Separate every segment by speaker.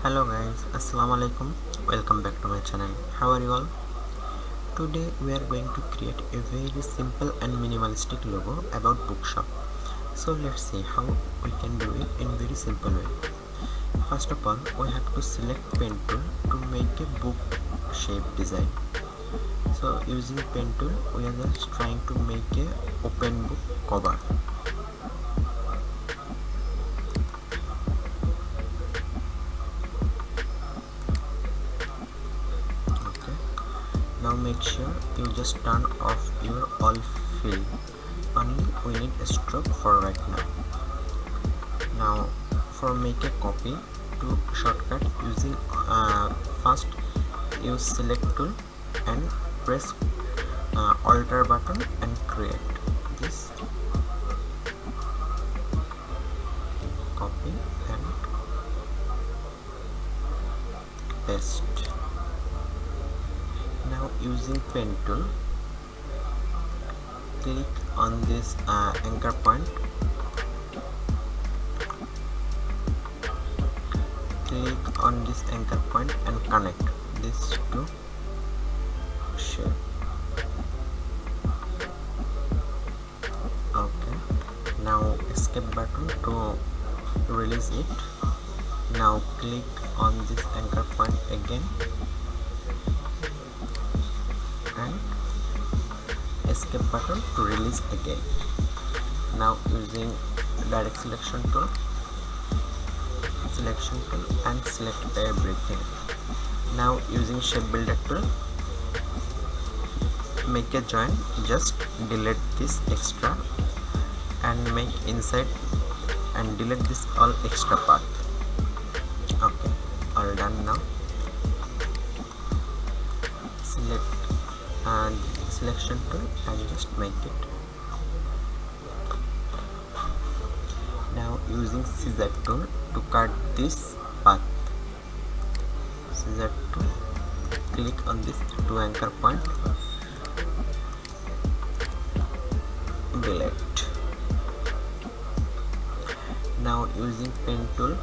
Speaker 1: Hello guys, assalamu alaikum. Welcome back to my channel. How are you all? Today we are going to create a very simple and minimalistic logo about bookshop. So let's see how we can do it in very simple way. First of all, we have to select pen tool to make a book shape design. So using pen tool, we are just trying to make a open book cover. Now make sure you just turn off your all fill. Only we need a stroke for right now. Now for make a copy to shortcut using first use select tool and press alter button and create this copy and paste. Now using pen tool, click on this anchor point, and connect this to shape. Okay, now escape button to release it. Now click on this anchor point again and escape button to release again. Now using direct selection tool and select everything. Now using shape builder tool, make a join, just delete this extra and make inside and delete this all extra part. Okay, all done. Now select and selection tool and just make it. Now using scissor tool to cut this path. Scissor tool, click on this two anchor point, delete. Now using pen tool,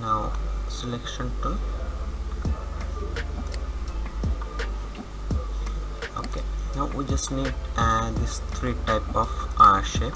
Speaker 1: now selection tool. Okay, now we just need this three type of shape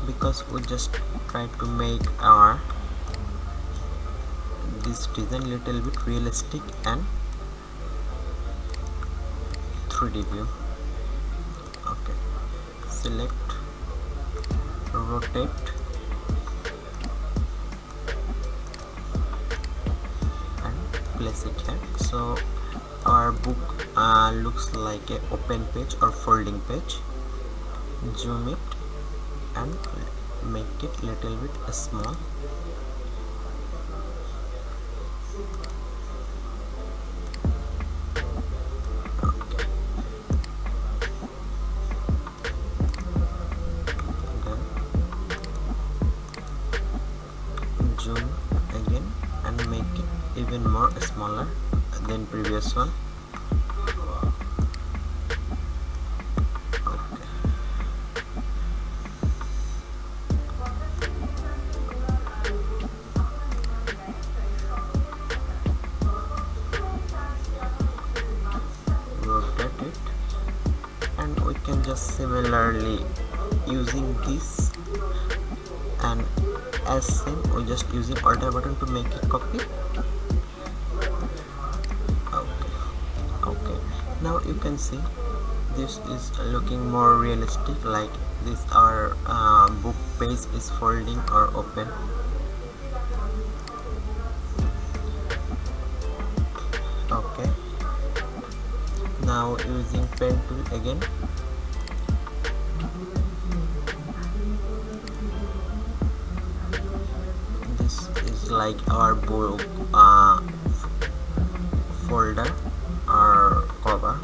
Speaker 1: because we just try to make our this design little bit realistic and 3D view. Okay, select, rotate and place it here. So our book looks like a open page or folding page. Zoom it and make it little bit small. Okay. Then zoom again and make it even more smaller than previous one. Rotate it, and we can just similarly using this and as same we just using alter button to make a copy. Okay, now you can see this is looking more realistic, like this our book page is folding or open. Okay, now using pen tool again, this is like our book folder or cover.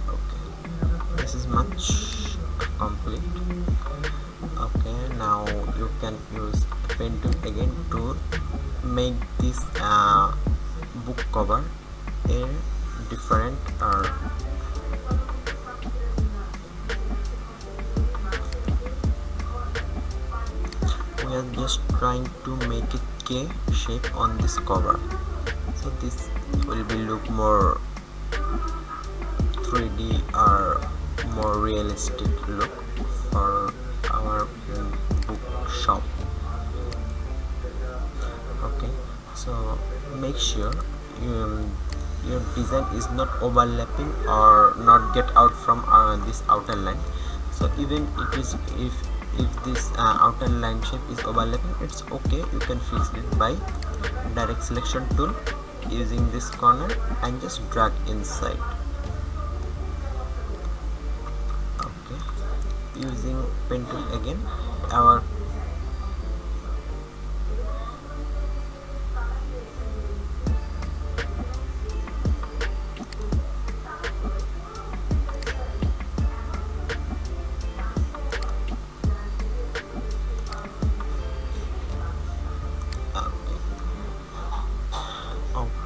Speaker 1: Okay, this is much complete. Okay, now you can use pen tool again to make this book cover a different we are just trying to make a K shape on this cover, so this will be look more 3D or more realistic look for our bookshop. Okay, so make sure your design is not overlapping or not get out from this outer line. So even it is, if this outer line shape is overlapping, it's okay, you can fix it by direct selection tool using this corner and just drag inside. Okay, using pen tool again, our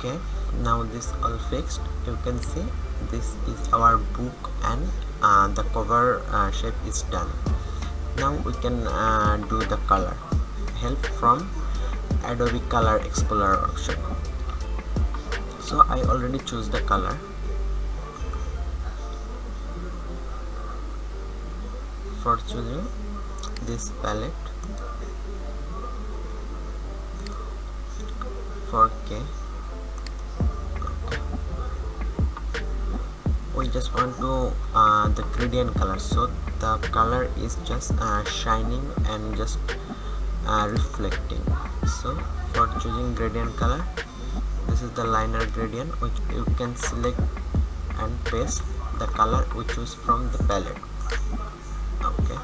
Speaker 1: okay, now this all fixed. You can see this is our book and the cover shape is done. Now we can do the color. Help from Adobe Color Explorer option. So I already choose the color. For choosing this palette, 4K, we just want to the gradient color, so the color is just shining and just reflecting. So for choosing gradient color, this is the liner gradient, which you can select and paste the color we choose from the palette. Okay,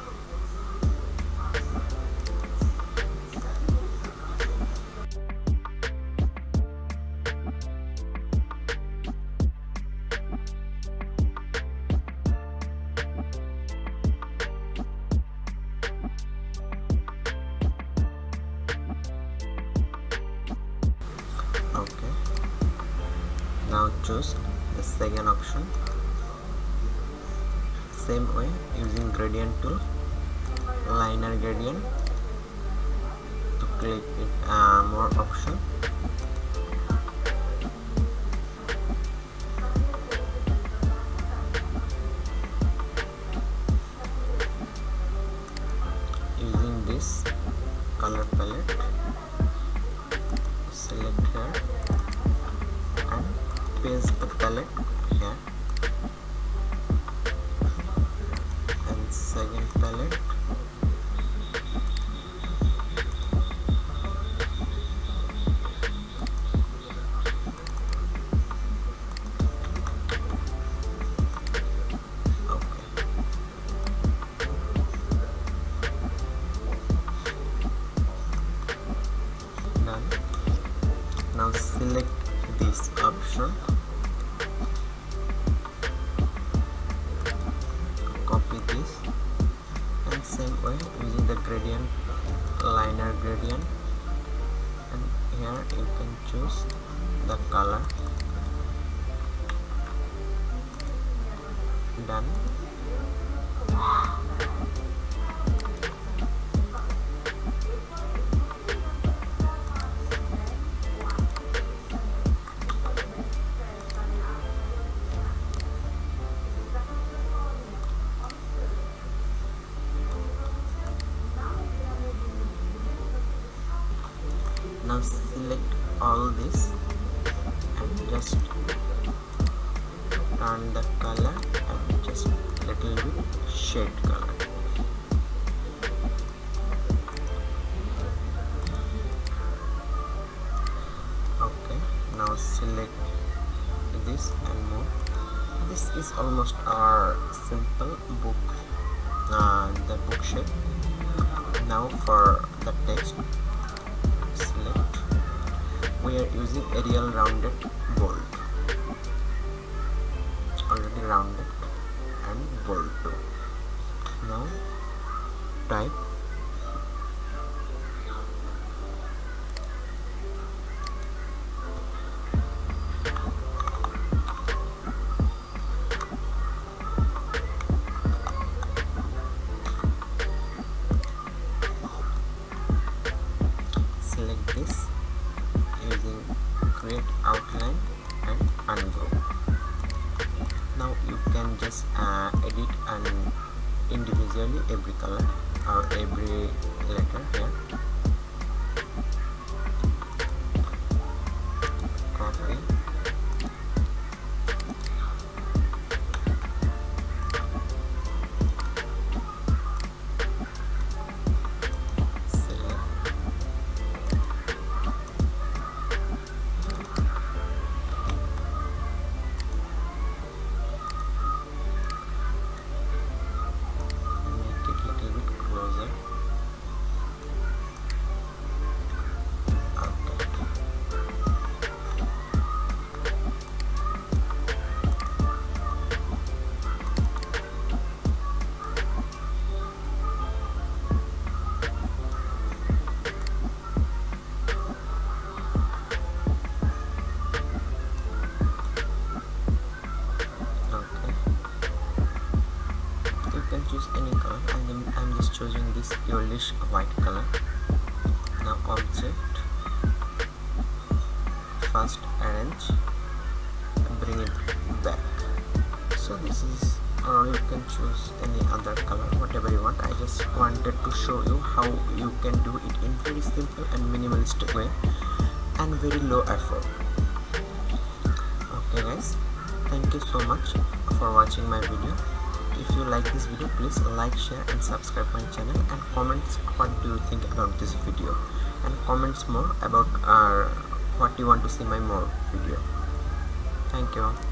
Speaker 1: okay, now choose the second option. Same way, using gradient tool, liner gradient, to click it more option. Using this color palette, select here and paste the palette here, and second palette, okay, done. Now select this option, copy this, and same way using the gradient, liner gradient, and here you can choose the color. Done. Now select all this and just turn the color and just little bit shade color. Okay, now select this and move. This is almost our simple book, the book shape. Now for the text, select, we are using Arial rounded bold, already rounded and bold too. Now type edit and individually every color or every letter here. Copy, select, make it little bit closer. Okay. Okay. You can choose any color. I'm just choosing this purelish white color. Now object, first arrange, bring it back. So this is, or you can choose any other color, whatever you want. I just wanted to show you how you can do it in very simple and minimalistic way and very low effort. Okay guys, thank you so much for watching my video. If you like this video, please like, share and subscribe my channel, and comments what do you think about this video, and comments more about what you want to see my more video. Thank you.